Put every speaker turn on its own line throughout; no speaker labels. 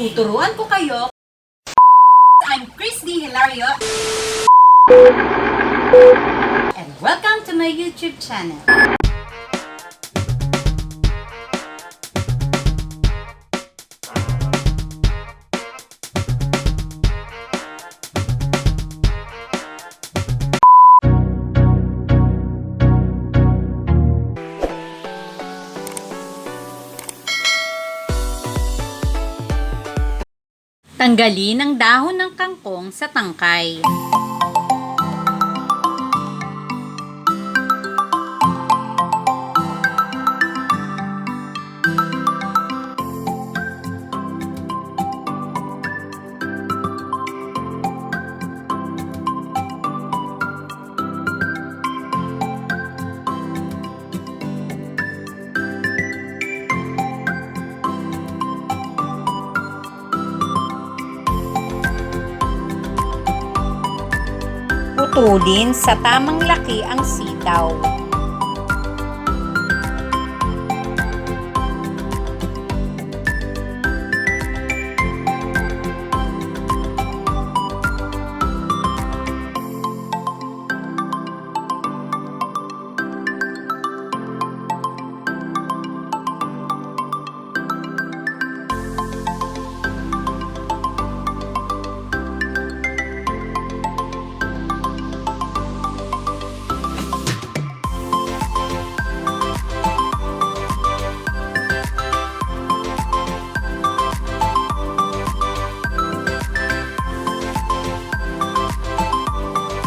Tuturuan ko kayo. I'm Cris D Hilario. And welcome to my YouTube channel. Tanggalin ang dahon ng kangkong sa tangkay. Putulin sa tamang laki ang sitaw.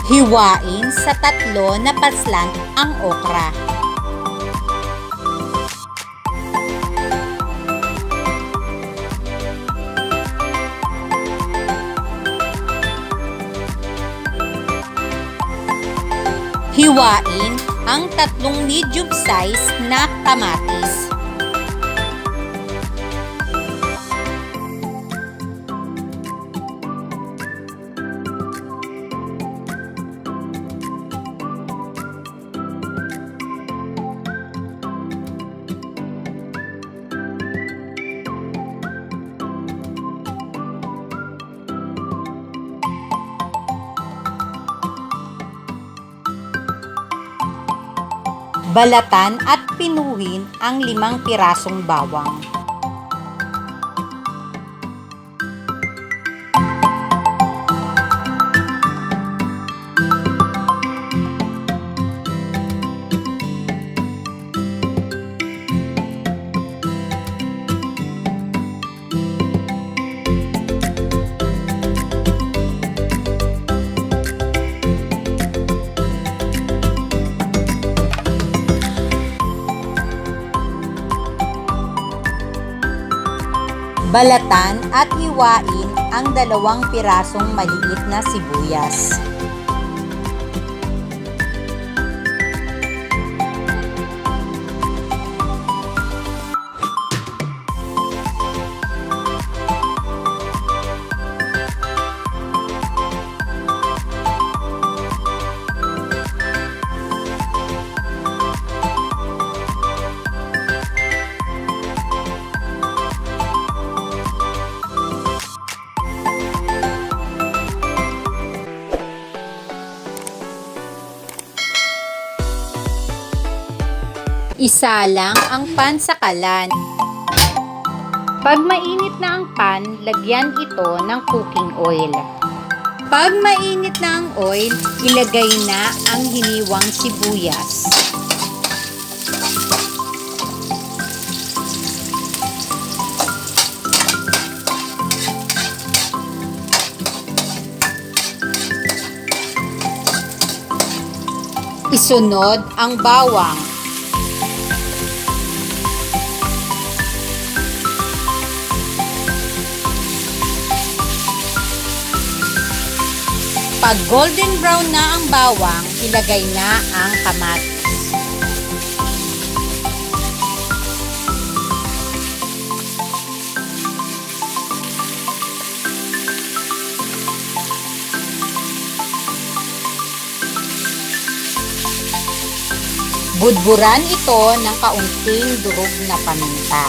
Hiwain sa 3 na paslant ang okra. Hiwain ang 3 medium size na kamatis. Balatan at pinuhin ang 5 pirasong bawang. Balatan at hiwain ang 2 pirasong maliit na sibuyas. Isalang ang pan sa kalan. Pag mainit na ang pan, lagyan ito ng cooking oil. Pag mainit na ang oil, ilagay na ang hiniwang sibuyas. Isunod ang bawang. Pag golden brown na ang bawang, ilagay na ang kamatis. Budburan ito ng kaunting durog na paminta.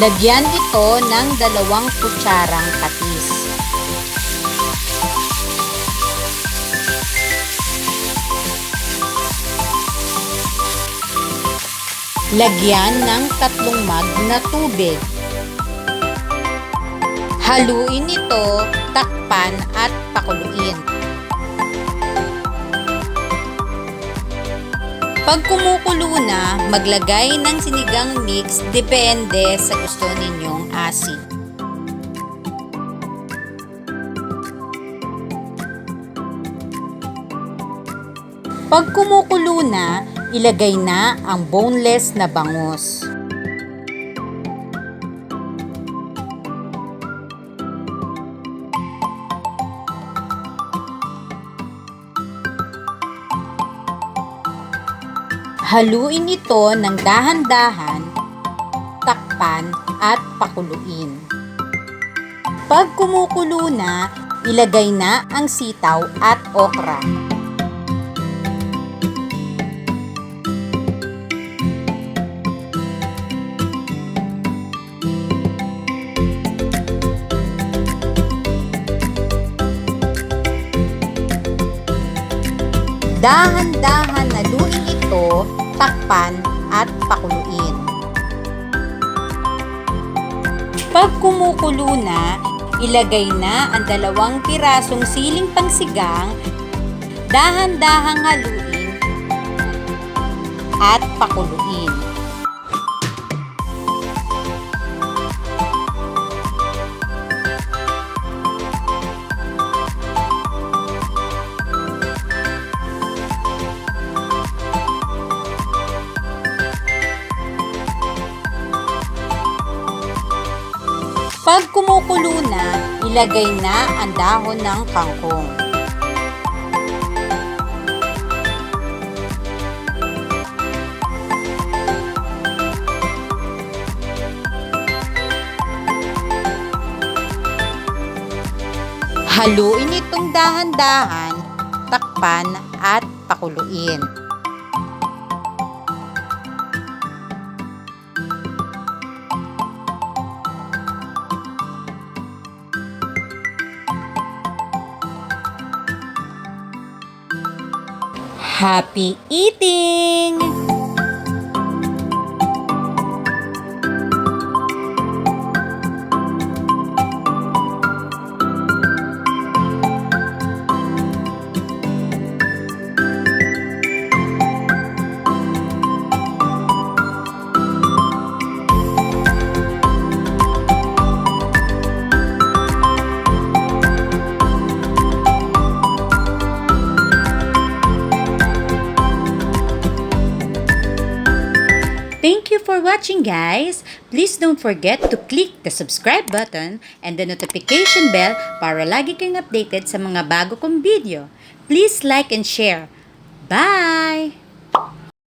Lagyan ito ng 2 kutsarang patis. Lagyan ng 3 mug na tubig. Haluin ito, takpan at pakuluin. Pag kumukulo na, maglagay ng sinigang mix depende sa gusto ninyong asin. Pag kumukulo na, ilagay na ang boneless na bangus. Haluin ito ng dahan-dahan, takpan at pakuluin. Pag kumukulo na, ilagay na ang sitaw at okra. Dahan-dahan haluin ito, takpan at pakuluin. Pag kumukulo na, ilagay na ang 2 pirasong siling pangsigang, dahan-dahang haluin at pakuluin. Pag kumukulo na, ilagay na ang dahon ng kangkong. Haluin itong dahan-dahan, takpan at pakuluin. Happy eating! Thank you for watching, guys. Please don't forget to click the subscribe button and the notification bell para lagi kayong updated sa mga bago kong video. Please like and share. Bye!